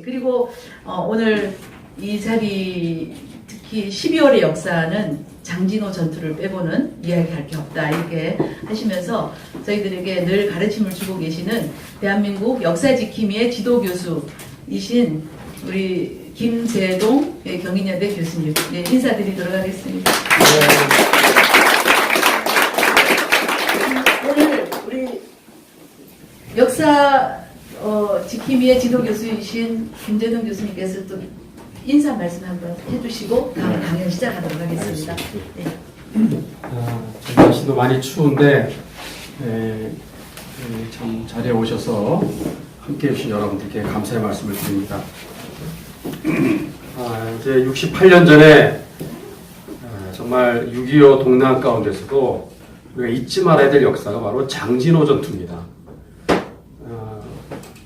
그리고 오늘 이 자리 특히 12월의 역사는 장진호 전투를 빼고는 이야기할 게 없다 이렇게 하시면서 저희들에게 늘 가르침을 주고 계시는 대한민국 역사지킴이의 지도교수이신 우리 김재동 경인여대 교수님 인사드리도록 하겠습니다. 오늘 우리 역사 지킴이의 지도교수이신 김재동 교수님께서 또 인사 말씀 한번 해주시고 다음 강연 시작하도록 하겠습니다. 네. 날씨도 많이 추운데 참 자리에 오셔서 함께해 주신 여러분들께 감사의 말씀을 드립니다. 이제 68년 전에 정말 6.25 동란 가운데서도 우리가 잊지 말아야 될 역사가 바로 장진호 전투입니다.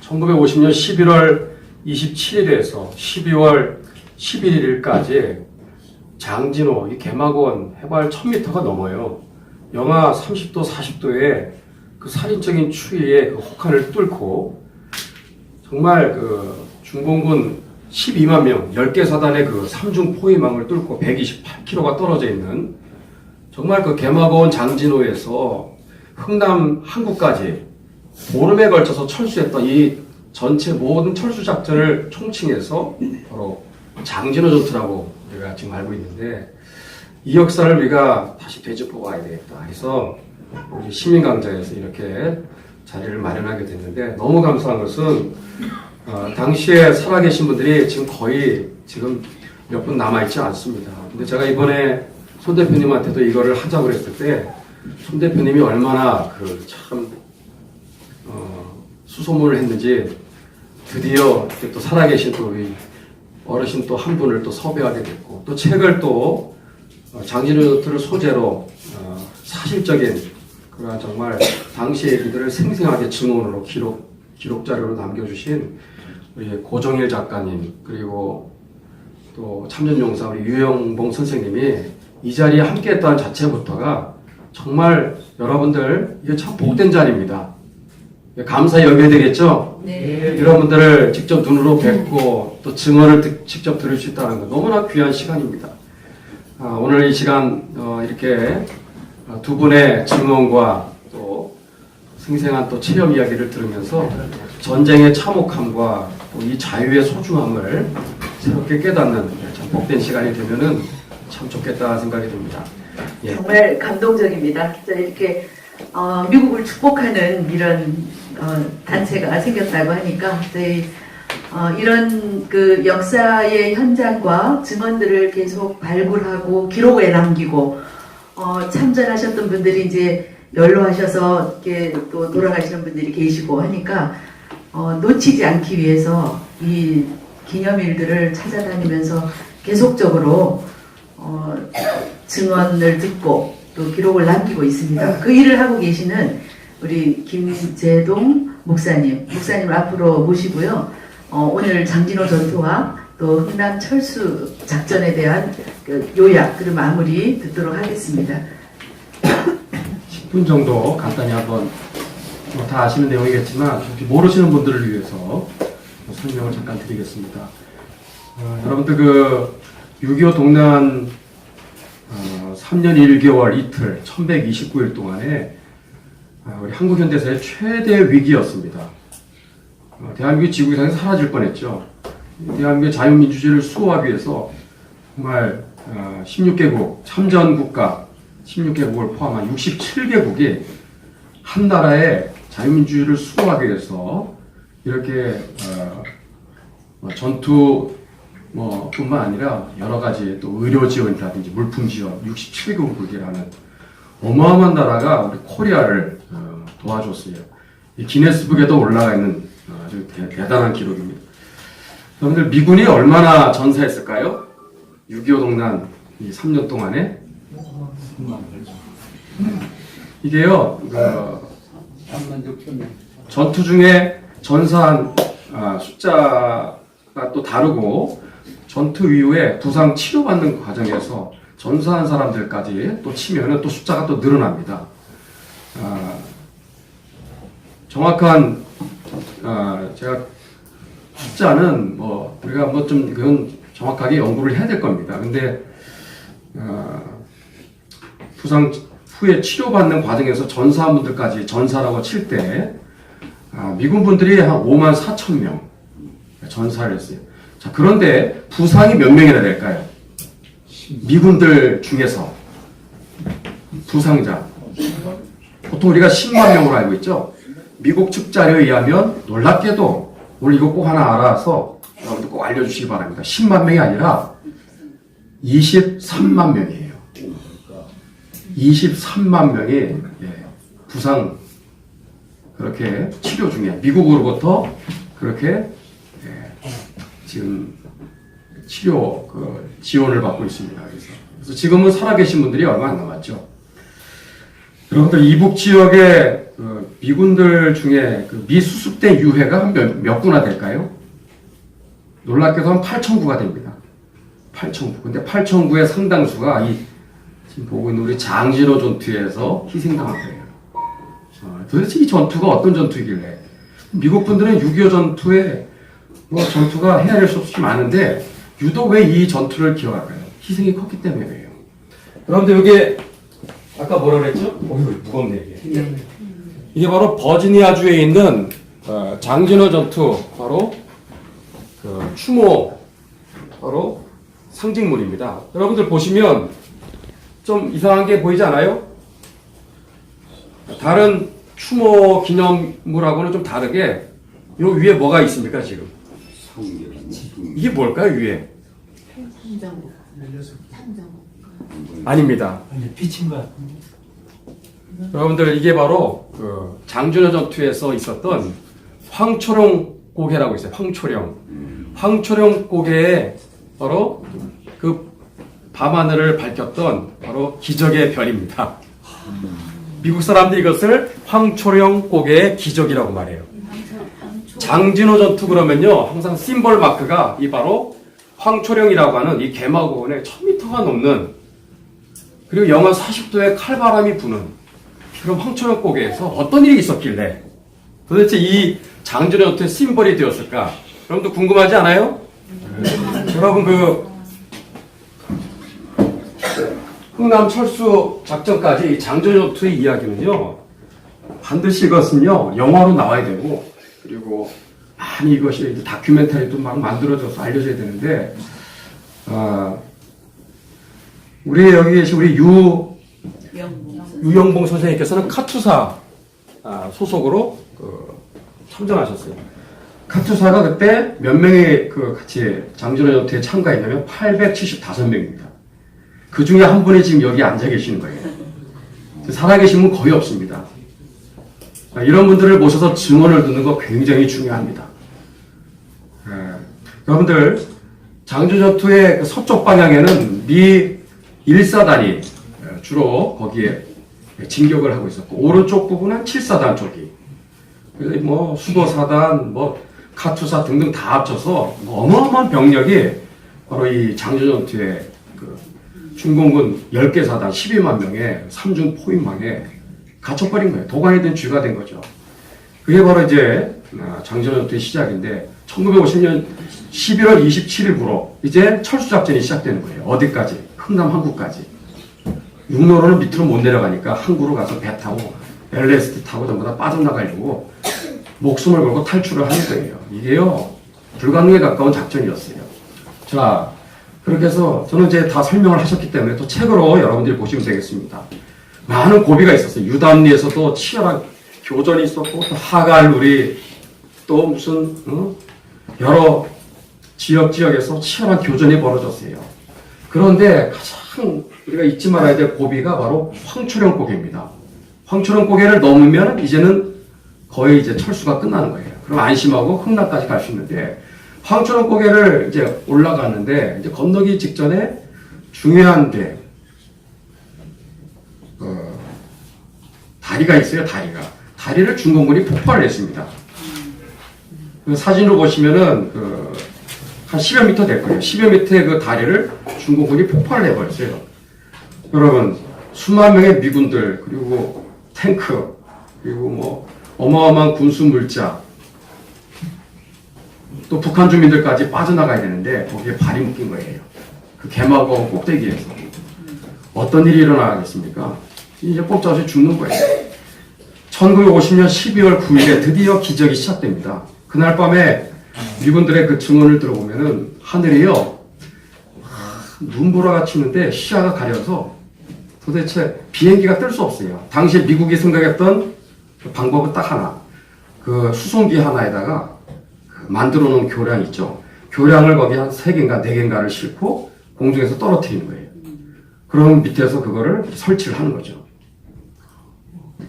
1950년 11월 27일에서 12월 11일까지 장진호, 이 개막원 해발 1000m가 넘어요. 영하 30도, 40도에 그 살인적인 추위에 그 혹한을 뚫고 정말 그 중공군 12만 명, 10개 사단의 그 3중 포위망을 뚫고 128km가 떨어져 있는 정말 그 개막원 장진호에서 흥남 항구까지 보름에 걸쳐서 철수했던 이 전체 모든 철수 작전을 총칭해서 바로 장진호 전투라고 우리가 지금 알고 있는데, 이 역사를 우리가 다시 되짚어 봐야 되겠다 해서 우리 시민강좌에서 이렇게 자리를 마련하게 됐는데, 너무 감사한 것은 당시에 살아계신 분들이 지금 거의 지금 몇 분 남아있지 않습니다. 근데 제가 이번에 손 대표님한테도 이거를 하자고 그랬을 때 손 대표님이 얼마나 그 참 수소문을 했는지 드디어 또 살아계신 또 어르신 또 한 분을 또 섭외하게 됐고, 또 책을 또 장진호 전투를 소재로 사실적인 그런 정말 당시 얘기들을 생생하게 증언으로 기록 자료로 남겨주신 우리 고정일 작가님, 그리고 또 참전용사 우리 유영봉 선생님이 이 자리에 함께했다는 자체부터가 정말 여러분들 이게 참 복된 자리입니다. 감사히 여겨야 되겠죠? 네. 여러분들을 직접 눈으로 뵙고 또 증언을 직접 들을 수 있다는 거 너무나 귀한 시간입니다. 오늘 이 시간 이렇게 두 분의 증언과 또 생생한 또 체험 이야기를 들으면서 전쟁의 참혹함과 또 이 자유의 소중함을 새롭게 깨닫는 참 복된 시간이 되면은 참 좋겠다 생각이 듭니다. 예. 정말 감동적입니다. 이렇게 미국을 축복하는 이런 단체가 생겼다고 하니까 저희 이런 그 역사의 현장과 증언들을 계속 발굴하고 기록에 남기고 참전하셨던 분들이 이제 연로하셔서 이렇게 또 돌아가시는 분들이 계시고 하니까 놓치지 않기 위해서 이 기념일들을 찾아다니면서 계속적으로 증언을 듣고 또 기록을 남기고 있습니다. 그 일을 하고 계시는 우리 김재동 목사님을 앞으로 모시고요. 오늘 장진호 전투와 또 흥남 철수 작전에 대한 그 요약 그리고 마무리 듣도록 하겠습니다. 10분 정도 간단히 한번 다 아시는 내용이겠지만 모르시는 분들을 위해서 설명을 잠깐 드리겠습니다. 여러분들 그 6.25 동란 3년 1개월 이틀 1129일 동안에 우리 한국 현대사의 최대 위기였습니다. 대한민국이 지구상에서 사라질 뻔했죠. 대한민국의 자유민주주의를 수호하기 위해서 정말 16개국 참전국가 16개국을 포함한 67개국이 한 나라의 자유민주주의를 수호하기 위해서 이렇게 전투 뿐만 아니라 여러 가지 또 의료 지원이라든지 물품 지원 67개국이라는 어마어마한 나라가 우리 코리아를 도와줬어요. 이 기네스북에도 올라가 있는 아주 대단한 기록입니다. 여러분들 미군이 얼마나 전사했을까요? 6.25 동란 이 3년 동안에 이게요 전투 중에 전사한 숫자가 또 다르고 전투 이후에 부상 치료받는 과정에서 전사한 사람들까지 또 치면은 또 숫자가 또 늘어납니다. 정확한 제가 숫자는 우리가 좀 그건 정확하게 연구를 해야 될 겁니다. 근데 부상 후에 치료받는 과정에서 전사분들까지 전사라고 칠 때 미군 분들이 한 5만 4천 명 전사를 했어요. 자, 그런데 부상이 몇 명이나 될까요? 미군들 중에서 부상자 보통 우리가 10만 명으로 알고 있죠. 미국 측 자료에 의하면 놀랍게도 오늘 이거 꼭 하나 알아서 여러분들 꼭 알려주시기 바랍니다. 10만 명이 아니라 23만 명이에요. 23만 명이 부상 그렇게 치료 중에 미국으로부터 그렇게 지금 치료 지원을 받고 있습니다. 그래서 지금은 살아계신 분들이 얼마 안 남았죠. 여러분들 이북 지역의 미군들 중에 미수습된 유해가 한 몇 구나 될까요? 놀랍게도 한 8,000구가 됩니다. 8,000구. 근데 8,000구의 상당수가 지금 보고 있는 우리 장진호 전투에서 희생당한 거예요. 도대체 이 전투가 어떤 전투이길래? 미국 분들은 6.25 전투에 전투가 헤아릴 수 없이 많은데 유독 왜 이 전투를 기억할까요? 희생이 컸기 때문에 그래요. 여러분들 여기 아까 뭐라 그랬죠? 무겁네 이게. 이게 바로 버지니아주에 있는 장진호 전투 바로 추모 바로 상징물입니다. 여러분들 보시면 좀 이상한 게 보이지 않아요? 다른 추모 기념물하고는 좀 다르게 요 위에 뭐가 있습니까 지금? 이게 뭘까요 위에? 아닙니다. 비친 것 여러분들 이게 바로 장준호 전투에서 있었던 황초령 고개라고 있어요. 황초령 고개에 바로 밤하늘을 밝혔던 바로 기적의 별입니다. 미국 사람들이 이것을 황초령 고개의 기적이라고 말해요. 장진호 전투 그러면요 항상 심벌 마크가 이 바로 황초령이라고 하는 이 개마고원의 1000m가 넘는 그리고 영하 40도의 칼바람이 부는 그럼 황초령 고개에서 어떤 일이 있었길래 도대체 이 장진호 전투의 심벌이 되었을까? 여러분도 궁금하지 않아요? 여러분 흥남 철수 작전까지 장진호 전투의 이야기는요 반드시 이것은요 영화로 나와야 되고 그리고 많이 이것이 다큐멘터리도 막 만들어져서 알려져야 되는데 우리 여기 계신 우리 유영봉 선생님께서는 카투사 소속으로 참전하셨어요. 카투사가 그때 몇 명이 같이 장진호 전투에 참가했냐면 875명입니다. 그 중에 한 분이 지금 여기 앉아 계시는 거예요. 살아계신 분 거의 없습니다. 이런 분들을 모셔서 증언을 듣는 거 굉장히 중요합니다. 여러분들 장진호 전투의 서쪽 방향에는 미 1사단이 주로 거기에 진격을 하고 있었고 오른쪽 부분은 7사단 쪽이 그래서 수도사단 카투사 등등 다 합쳐서 어마어마한 병력이 바로 이 장진호 전투에 중공군 10개 사단 12만 명의 삼중 포위망에 갇혀버린 거예요. 도관이 된 쥐가 된 거죠. 그게 바로 이제 장진호 전투의 시작인데 1950년 11월 27일부로 이제 철수작전이 시작되는 거예요. 어디까지? 흥남 항구까지. 육로로는 밑으로 못 내려가니까 항구로 가서 배 타고 LST 타고 전부 다 빠져나가려고 목숨을 걸고 탈출을 하는 거예요. 이게요 불가능에 가까운 작전이었어요. 자 그렇게 해서 저는 이제 다 설명을 하셨기 때문에 또 책으로 여러분들이 보시면 되겠습니다. 많은 고비가 있었어요. 유담리에서도 치열한 교전이 있었고 또 하갈루리 또 무슨 여러 지역에서 치열한 교전이 벌어졌어요. 그런데 가장 우리가 잊지 말아야 될 고비가 바로 황초령 고개입니다. 황초령 고개를 넘으면 이제는 거의 이제 철수가 끝나는 거예요. 그럼 안심하고 흥남까지 갈 수 있는데 황초령 고개를 이제 올라가는데 이제 건너기 직전에 중요한 데 다리가 있어요. 다리를 중공군이 폭발을 했습니다. 그 사진으로 보시면은 한 10여 미터 될 거예요. 10여 미터의 그 다리를 중공군이 폭발을 해버렸어요. 여러분 수만 명의 미군들 그리고 탱크 그리고 어마어마한 군수 물자, 또 북한 주민들까지 빠져나가야 되는데 거기에 발이 묶인 거예요. 그 개마고 꼭대기에서. 어떤 일이 일어나겠습니까? 이제 꼼짝없이 죽는 거예요. 1950년 12월 9일에 드디어 기적이 시작됩니다. 그날 밤에 미군들의 그 증언을 들어보면은 하늘이요, 눈보라가 치는데 시야가 가려서 도대체 비행기가 뜰 수 없어요. 당시 미국이 생각했던 그 방법은 딱 하나. 그 수송기 하나에다가 만들어 놓은 교량 있죠. 교량을 거기 한 3개인가 4개인가를 싣고 공중에서 떨어뜨리는 거예요. 그럼 밑에서 그거를 설치를 하는 거죠.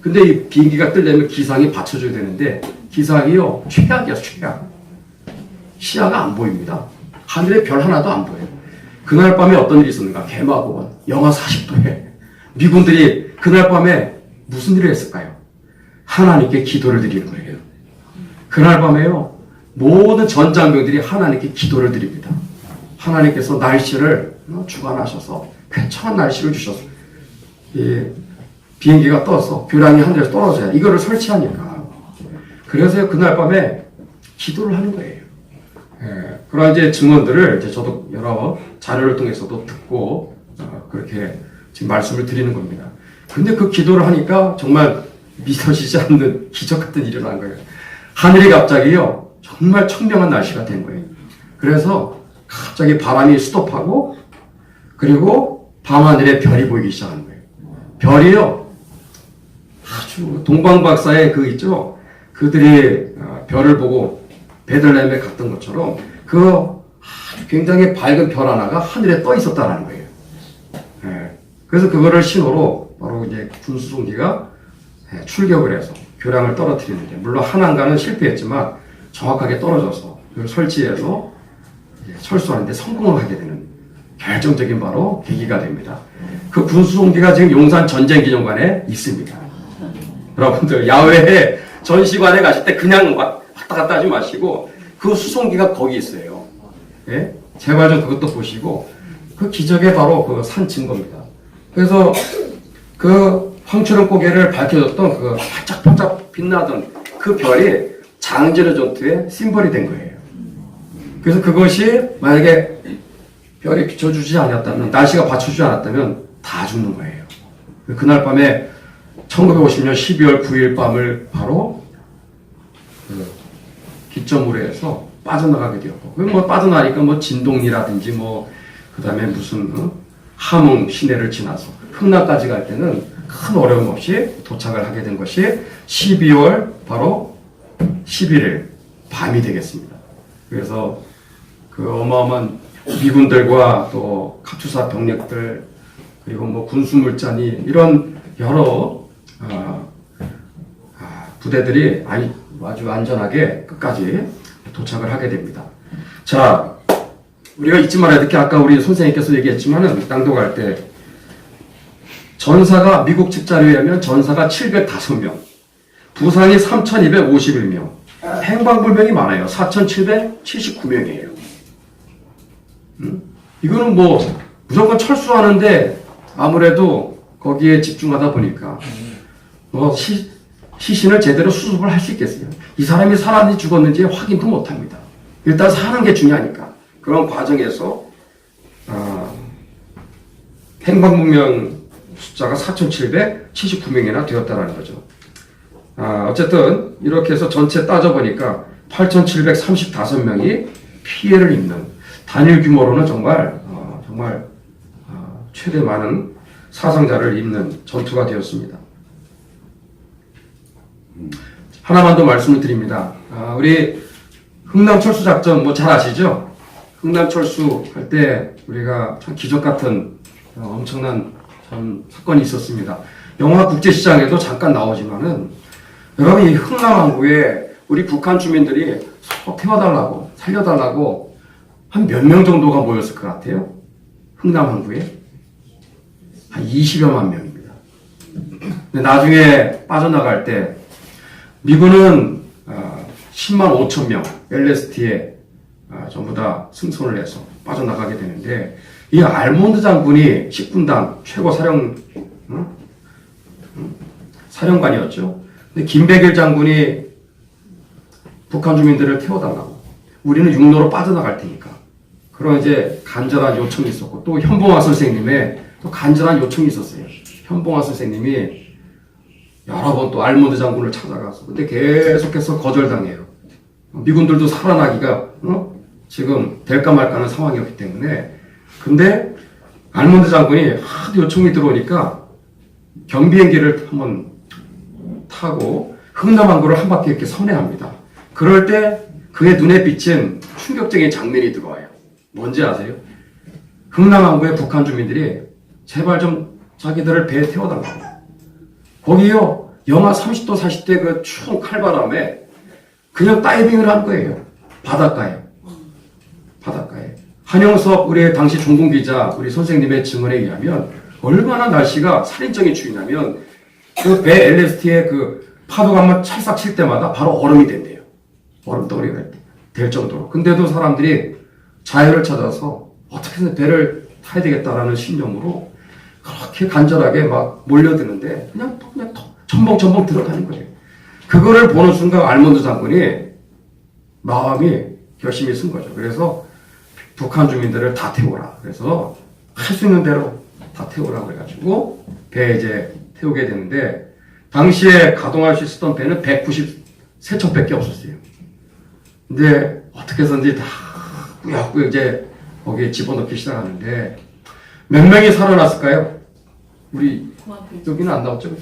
근데 이 비행기가 뜨려면 기상이 받쳐줘야 되는데 기상이요, 최악이야, 최악. 시야가 안 보입니다. 하늘에 별 하나도 안 보여요. 그날 밤에 어떤 일이 있었는가? 개마고원, 영하 40도에 미군들이 그날 밤에 무슨 일을 했을까요? 하나님께 기도를 드리는 거예요. 그날 밤에요, 모든 전장병들이 하나님께 기도를 드립니다. 하나님께서 날씨를 주관하셔서 괜찮은 날씨를 주셔서 이 비행기가 떠서 교량이 하늘에서 떨어져야 이거를 설치하니까. 그래서 그날 밤에 기도를 하는 거예요. 그런 이제 증언들을 이제 저도 여러 자료를 통해서도 듣고 그렇게 지금 말씀을 드리는 겁니다. 근데 그 기도를 하니까 정말 믿어지지 않는 기적 같은 일이 일어난 거예요. 하늘이 갑자기요, 정말 청명한 날씨가 된 거예요. 그래서 갑자기 바람이 스톱하고, 그리고 밤하늘에 별이 보이기 시작하는 거예요. 별이요, 아주 동방박사의 그 있죠, 그들이 별을 보고 베들레헴에 갔던 것처럼 그 아주 굉장히 밝은 별 하나가 하늘에 떠 있었다라는 거예요. 그래서 그거를 신호로 바로 이제 군수송기가 출격을 해서 교량을 떨어뜨리는데, 물론 하나인가는 실패했지만 정확하게 떨어져서 그걸 설치해서 철수하는데 성공을 하게 되는 결정적인 바로 계기가 됩니다. 그 군수송기가 지금 용산 전쟁기념관에 있습니다. 여러분들 야외에 전시관에 가실 때 그냥 왔다 갔다 하지 마시고 그 수송기가 거기 있어요. 예? 제발 좀 그것도 보시고, 그 기적의 바로 그 산 증거입니다. 그래서 그 황초령 고개를 밝혀줬던 그 반짝반짝 빛나던 그 별이 장진호 전투의 심벌이 된 거예요. 그래서 그것이 만약에 별이 비춰주지 않았다면, 날씨가 받쳐주지 않았다면 다 죽는 거예요. 그날 밤에 1950년 12월 9일 밤을 바로 그 기점으로 해서 빠져나가게 되었고, 그 뭐 빠져나가니까 뭐 진동리라든지 그 다음에 무슨 함흥 시내를 지나서 흥남까지 갈 때는 큰 어려움 없이 도착을 하게 된 것이 12월 바로 11일 밤이 되겠습니다. 그래서 그 어마어마한 미군들과 또 카투사 병력들, 그리고 뭐 군수물자니 이런 여러 부대들이 아주 안전하게 끝까지 도착을 하게 됩니다. 자, 우리가 잊지 말아야 될 게, 아까 우리 선생님께서 얘기했지만은 낭독할 때 전사가, 미국 측 자료에 의하면 전사가 705명, 부상이 3,251명, 행방불명이 많아요. 4,779명이에요. 이거는 뭐 무조건 철수하는데 아무래도 거기에 집중하다 보니까 시신을 제대로 수습을 할 수 있겠어요? 이 사람이 살았는지 죽었는지 확인도 못합니다. 일단 사는 게 중요하니까. 그런 과정에서 행방불명 숫자가 4,779명이나 되었다는 거죠. 어쨌든 이렇게 해서 전체 따져보니까 8,735명이 피해를 입는, 단일 규모로는 정말 최대 많은 사상자를 입는 전투가 되었습니다. 하나만 더 말씀을 드립니다. 우리 흥남철수작전 뭐 잘 아시죠? 흥남철수 할 때 우리가 참 기적 같은 엄청난 참 사건이 있었습니다. 영화 국제시장에도 잠깐 나오지만은, 여러분 이 흥남항구에 우리 북한 주민들이 태워달라고, 살려달라고 한 몇 명 정도가 모였을 것 같아요? 흥남항구에? 한 20여만 명입니다. 근데 나중에 빠져나갈 때 미군은 10만 5천 명 LST에 전부 다 승선을 해서 빠져나가게 되는데, 이 알몬드 장군이 10군단 최고 사령관이었죠. 근데 김백일 장군이 북한 주민들을 태워달라고. 우리는 육로로 빠져나갈 테니까. 그런 이제 간절한 요청이 있었고, 또 현봉화 선생님의 또 간절한 요청이 있었어요. 현봉화 선생님이 여러 번 또 알몬드 장군을 찾아가서, 근데 계속해서 거절당해요. 미군들도 살아나기가, 지금 될까 말까 하는 상황이었기 때문에. 근데 알몬드 장군이 하도 요청이 들어오니까 경비행기를 한번 타고 흥남항구를 한 바퀴 이렇게 선회합니다. 그럴 때 그의 눈에 비친 충격적인 장면이 들어와요. 뭔지 아세요? 흥남항구의 북한 주민들이 제발 좀 자기들을 배에 태워달라고. 거기요, 영하 30도, 40대 그 추운 칼바람에 그냥 다이빙을 한 거예요. 바닷가에. 바닷가에. 한영섭 우리 당시 종군기자 우리 선생님의 증언에 의하면 얼마나 날씨가 살인적인 추위냐면 그 배 LST에 그 파도가 한번 찰싹 칠 때마다 바로 얼음이 된대요. 얼음덩어리가 될 정도로. 근데도 사람들이 자유를 찾아서 어떻게든 배를 타야 되겠다라는 신념으로 그렇게 간절하게 막 몰려드는데 그냥 첨벙첨벙 들어가는 거예요. 그거를 보는 순간 알몬드 장군이 마음이 결심이 쓴 거죠. 그래서 북한 주민들을 다 태우라. 그래서 할 수 있는 대로 다 태우라 그래가지고 배에 이제 태우게 되는데 당시에 가동할 수 있었던 배는 193척밖에 없었어요. 근데 어떻게 해서인지 다 꾸역꾸역 이제 거기에 집어넣기 시작하는데 몇 명이 살아났을까요? 우리 여기는 안 나왔죠?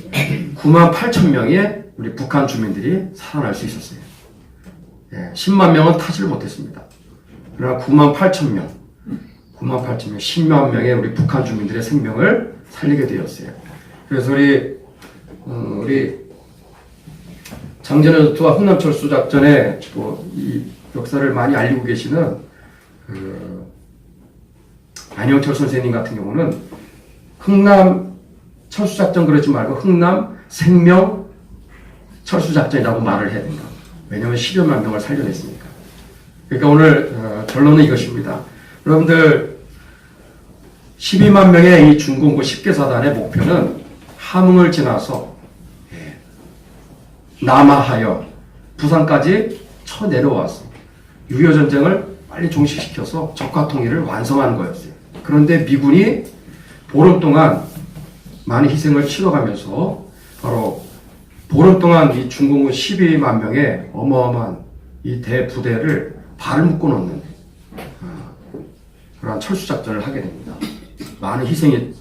9만 8천 명의 우리 북한 주민들이 살아날 수 있었어요. 예, 10만 명은 타지를 못했습니다. 그러나 9만 8천 명, 10만 명의 우리 북한 주민들의 생명을 살리게 되었어요. 그래서 우리 장전의 전투와 흥남철수 작전의 이 역사를 많이 알리고 계시는 안영철 선생님 같은 경우는 흥남 철수작전 그러지 말고 흥남 생명 철수작전이라고 말을 해야 된다. 왜냐하면 10여만 명을 살려냈으니까. 그러니까 오늘 결론은 이것입니다. 여러분들 12만 명의 이 중공구 10개 사단의 목표는 함흥을 지나서 남하하여 부산까지 쳐내려와서 6.25 전쟁을 빨리 종식시켜서 적화 통일을 완성하는 거였어요. 그런데 미군이 보름 동안 많은 희생을 치러가면서 바로 보름 동안 이 중공군 12만 명의 어마어마한 이 대부대를 발을 묶어 놓는 그러한 철수작전을 하게 됩니다. 많은 희생이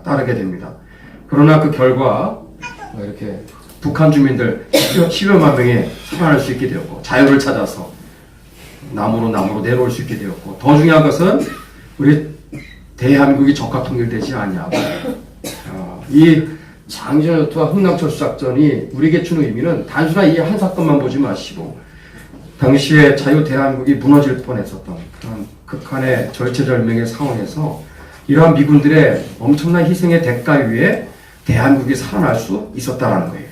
따르게 됩니다. 그러나 그 결과 이렇게 북한 주민들 10여만 명이 살아날 수 있게 되었고 자유를 찾아서 남으로 내려올 수 있게 되었고 더 중요한 것은 우리 대한민국이 적화 통일되지 않냐고 이 장전투와 흥남철수작전이 우리에게 주는 의미는 단순한 이 한 사건만 보지 마시고 당시에 자유 대한민국이 무너질 뻔했었던 그런 극한의 절체절명의 상황에서 이러한 미군들의 엄청난 희생의 대가 위에 대한민국이 살아날 수 있었다라는 거예요.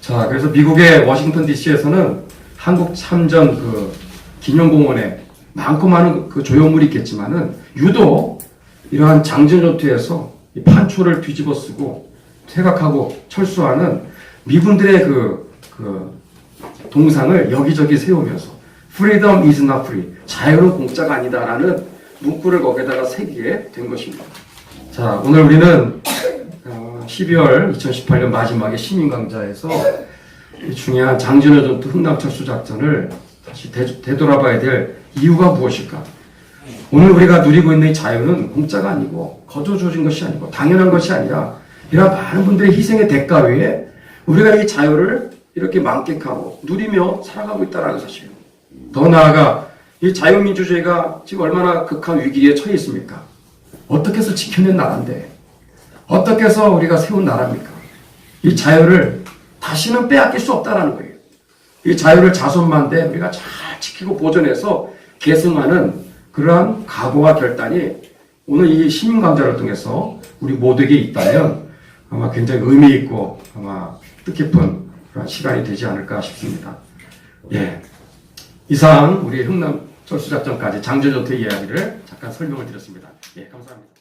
자, 그래서 미국의 워싱턴 DC에서는 한국 참전 그 기념공원에 많고 많은 그 조형물이 있겠지만은 유독 이러한 장전전투에서 이 판초를 뒤집어 쓰고 퇴각하고 철수하는 미군들의 그 동상을 여기저기 세우면서 Freedom is not free. 자유는 공짜가 아니다라는 문구를 거기에다가 새기게 된 것입니다. 자, 오늘 우리는 12월 2018년 마지막에 시민강좌에서 중요한 장진호 전투 흥남철수 작전을 다시 되돌아봐야 될 이유가 무엇일까? 오늘 우리가 누리고 있는 이 자유는 공짜가 아니고 거저 주어진 것이 아니고 당연한 것이 아니라 이러한 많은 분들의 희생의 대가 위에 우리가 이 자유를 이렇게 만끽하고 누리며 살아가고 있다는 사실이에요. 더 나아가 이 자유민주주의가 지금 얼마나 극한 위기에 처해 있습니까? 어떻게 해서 지켜낸 나라인데 어떻게 해서 우리가 세운 나라입니까? 이 자유를 다시는 빼앗길 수 없다는 거예요. 이 자유를 자손만대 우리가 잘 지키고 보존해서 계승하는 그러한 각오와 결단이 오늘 이 시민강좌를 통해서 우리 모두에게 있다면 아마 굉장히 의미 있고 아마 뜻깊은 그런 시간이 되지 않을까 싶습니다. 예. 이상 우리 흥남 철수작전까지 장전전투의 이야기를 잠깐 설명을 드렸습니다. 예, 감사합니다.